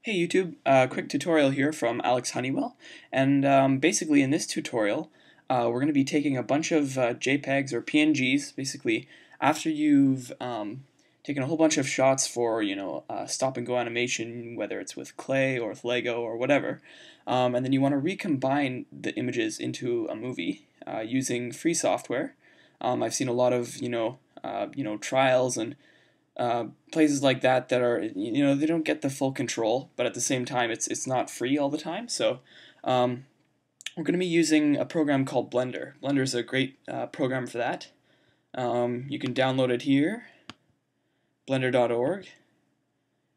Hey YouTube, quick tutorial here from Alex Honeywell, and basically in this tutorial we're going to be taking a bunch of JPEGs or PNGs, basically after you've taken a whole bunch of shots for, stop and go animation, whether it's with clay or with Lego or whatever, and then you want to recombine the images into a movie using free software. I've seen a lot of, trials and places like that that are, they don't get the full control, but at the same time it's not free all the time. So um, we're going to be using a program called Blender. Blender is a great program for that. You can download it here, blender.org,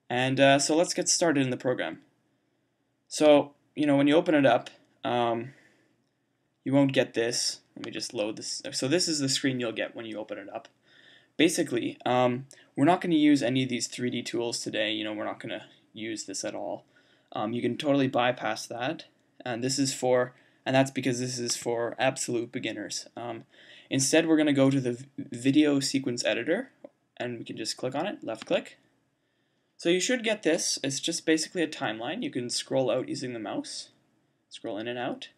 and so let's get started in the program. So when you open it up, you won't get this. Let me just load this. So this is the screen you'll get when you open it up. Basically, we're not going to use any of these 3D tools today. We're not going to use this at all. You can totally bypass that, and that's because this is for absolute beginners. Instead, we're going to go to the video sequence editor, and we can just click on it, left click. So you should get this. It's just basically a timeline. You can scroll out using the mouse, scroll in and out,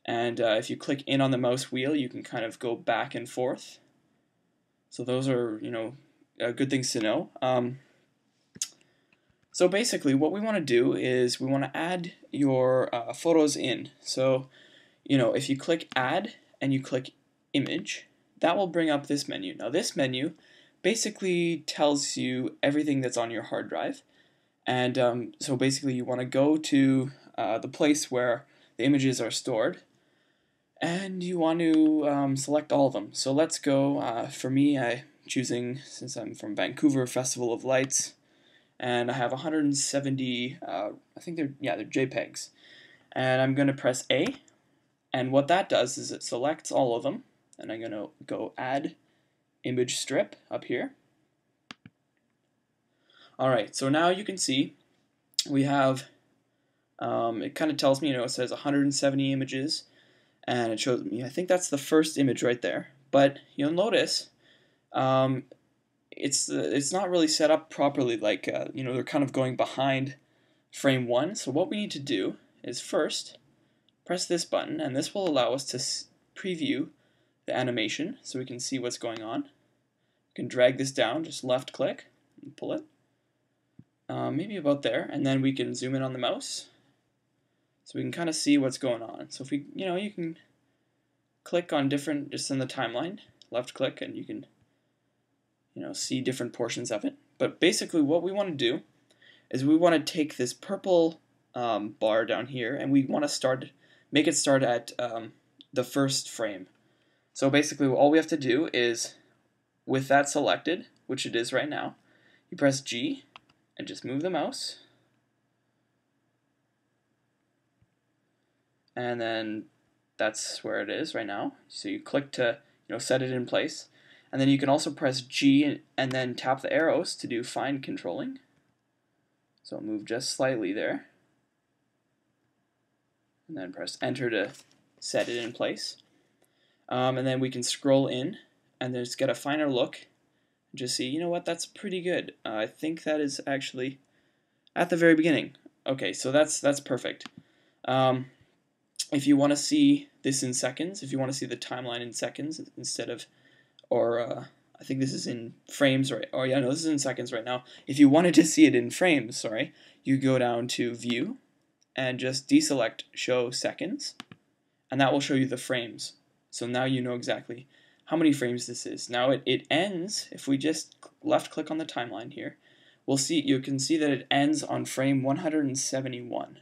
and if you click in on the mouse wheel, you can kind of go back and forth. So those are, good things to know. So basically what we want to do is we want to add your photos in. So, if you click add and you click image, that will bring up this menu. Now this menu basically tells you everything that's on your hard drive. And so basically you want to go to the place where the images are stored, and you want to select all of them. So let's go, for me, I'm choosing, since I'm from Vancouver, Festival of Lights, and I have 170, I think they're JPEGs. And I'm going to press A, and what that does is it selects all of them, and I'm going to go add image strip up here. Alright, so now you can see we have, it kind of tells me, it says 170 images, and it shows me, I think that's the first image right there. But you'll notice it's not really set up properly, like they're kind of going behind frame 1. So what we need to do is first press this button, and this will allow us to preview the animation so we can see what's going on. You can drag this down, just left click and pull it, maybe about there, and then we can zoom in on the mouse so we can kind of see what's going on. So if we, you can click on different, just in the timeline, left click, and you can, see different portions of it. But basically what we want to do is we want to take this purple bar down here, and we want to make it start at the first frame. So basically all we have to do is, with that selected, which it is right now, you press G and just move the mouse, and then that's where it is right now. So you click to set it in place, and then you can also press G and then tap the arrows to do fine controlling. So move just slightly there, and then press enter to set it in place. And then we can scroll in and just get a finer look. Just see, that's pretty good. I think that is actually at the very beginning. Okay, so that's perfect. If you want to see this in seconds, if you want to see the timeline in seconds instead of, or I think this is in frames, right? Oh yeah, no, this is in seconds right now. If you wanted to see it in frames, sorry, you go down to View and just deselect Show Seconds, and that will show you the frames. So now you know exactly how many frames this is. Now it ends, if we just left click on the timeline here, you can see that it ends on frame 171.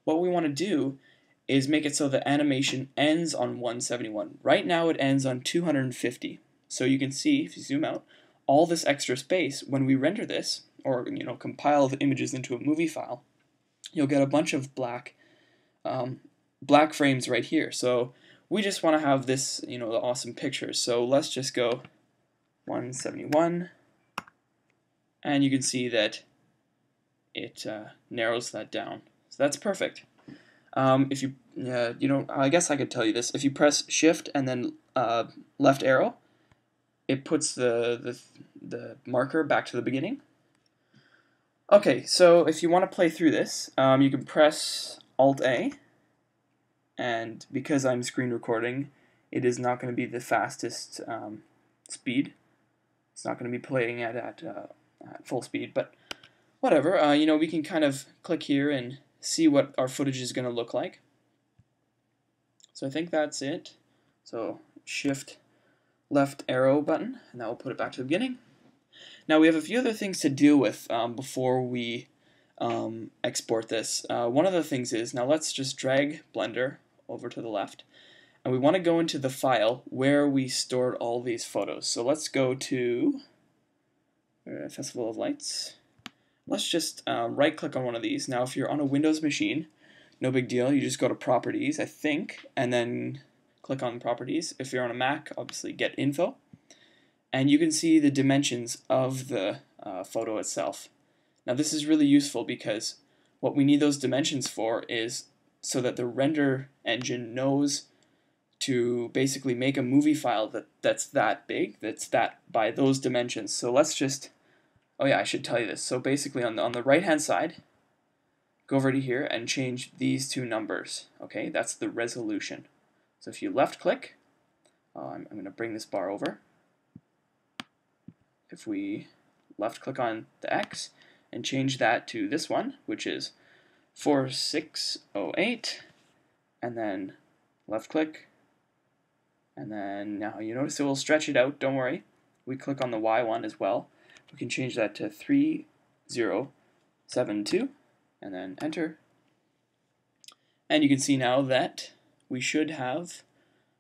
What we want to do is make it so the animation ends on 171. Right now it ends on 250. So you can see, if you zoom out, all this extra space, when we render this, or compile the images into a movie file, you'll get a bunch of black frames right here. So we just want to have this, the awesome pictures. So let's just go 171, and you can see that it narrows that down. So that's perfect. If you, I guess I could tell you this. If you press Shift and then left arrow, it puts the marker back to the beginning. Okay, so if you want to play through this, you can press Alt-A, and because I'm screen recording, it is not going to be the fastest speed. It's not going to be playing at full speed, but whatever. We can kind of click here and see what our footage is going to look like. So I think that's it. So Shift left arrow button, and that will put it back to the beginning. Now we have a few other things to deal with before we export this. One of the things is, now let's just drag Blender over to the left, and we want to go into the file where we stored all these photos. So let's go to Festival of Lights. Let's just right click on one of these. Now if you're on a Windows machine, no big deal, you just go to Properties, I think, and then click on Properties. If you're on a Mac, obviously Get Info, and you can see the dimensions of the photo itself. Now this is really useful because what we need those dimensions for is so that the render engine knows to basically make a movie file that's that big, that's that by those dimensions. So let's just, oh yeah, I should tell you this. So basically on the right hand side, go over to here and change these two numbers. Okay, that's the resolution. So if you left click, I'm going to bring this bar over. If we left click on the X and change that to this one, which is 4608, and then left click, and then now you notice it will stretch it out, don't worry. We click on the Y one as well. We can change that to 3072, and then enter. And you can see now that we should have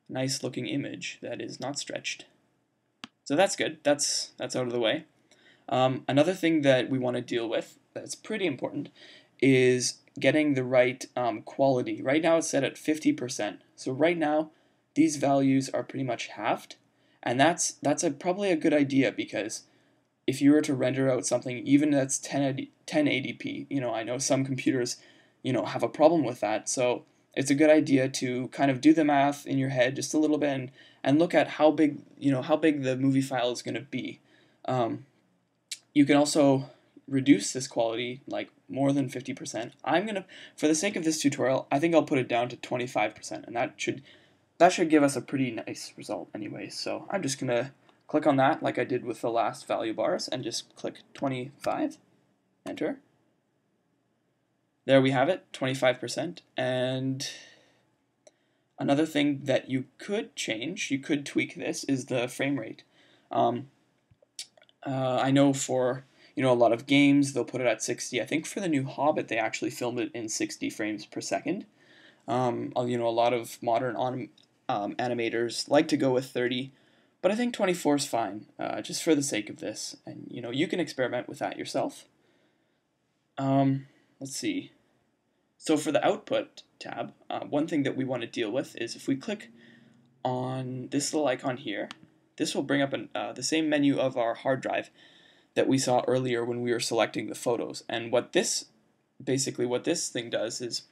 a nice looking image that is not stretched. So that's good. That's out of the way. Another thing that we want to deal with that's pretty important is getting the right quality. Right now it's set at 50%. So right now these values are pretty much halved, and that's probably a good idea, because if you were to render out something even that's 1080p, I know some computers have a problem with that. So it's a good idea to kind of do the math in your head just a little bit and look at how big the movie file is going to be. You can also reduce this quality like more than 50%. For the sake of this tutorial, I think I'll put it down to 25%, and that should give us a pretty nice result anyway. So I'm just gonna click on that like I did with the last value bars and just click 25, enter. There we have it, 25%. And another thing that you could change, you could tweak this, is the frame rate. I know for a lot of games they'll put it at 60. I think for the new Hobbit they actually filmed it in 60 frames per second. A lot of modern animators like to go with 30, but I think 24 is fine, just for the sake of this. And you can experiment with that yourself. Let's see. So for the output tab, one thing that we want to deal with is if we click on this little icon here, this will bring up the same menu of our hard drive that we saw earlier when we were selecting the photos. And what this thing does is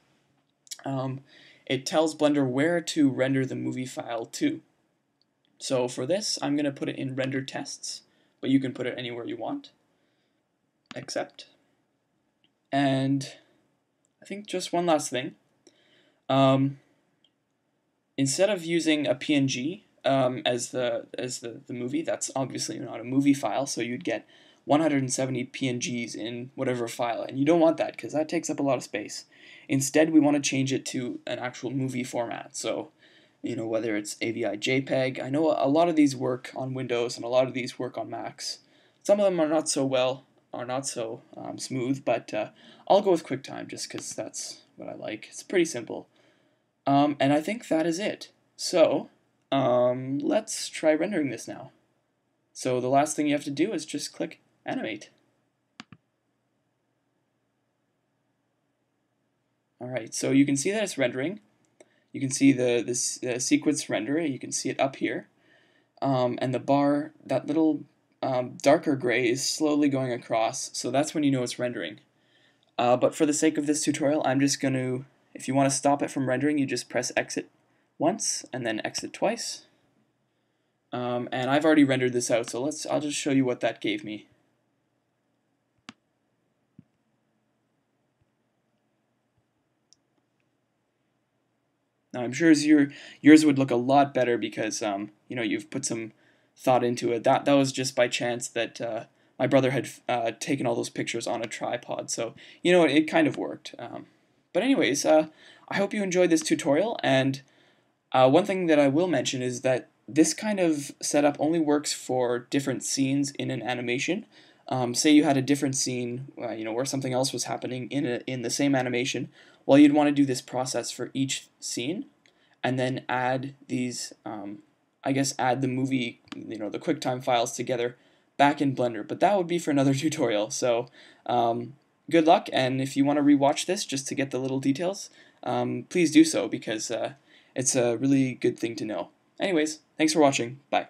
it tells Blender where to render the movie file to. So for this, I'm going to put it in render tests, but you can put it anywhere you want. Accept. And I think just one last thing. Instead of using a PNG as the movie, that's obviously not a movie file, so you'd get 170 PNGs in whatever file, and you don't want that because that takes up a lot of space. Instead, we want to change it to an actual movie format. So, whether it's AVI JPEG, I know a lot of these work on Windows and a lot of these work on Macs. Some of them are not so smooth, but I'll go with QuickTime just because that's what I like. It's pretty simple. And I think that is it. So, let's try rendering this now. So the last thing you have to do is just click Animate. Alright, so you can see that it's rendering. You can see the sequence render. You can see it up here. And the bar, that little darker gray, is slowly going across, so that's when you know it's rendering. But for the sake of this tutorial, I'm just going to, if you want to stop it from rendering, you just press exit once and then exit twice. And I've already rendered this out, so I'll just show you what that gave me. Now, I'm sure yours would look a lot better because you've put some thought into it. That was just by chance that my brother had taken all those pictures on a tripod, so it kind of worked. But anyways, I hope you enjoyed this tutorial, and one thing that I will mention is that this kind of setup only works for different scenes in an animation. Say you had a different scene, where something else was happening in the same animation. Well, you'd want to do this process for each scene, and then add these, add the movie, the QuickTime files together back in Blender. But that would be for another tutorial. So good luck, and if you want to rewatch this just to get the little details, please do so because it's a really good thing to know. Anyways, thanks for watching. Bye.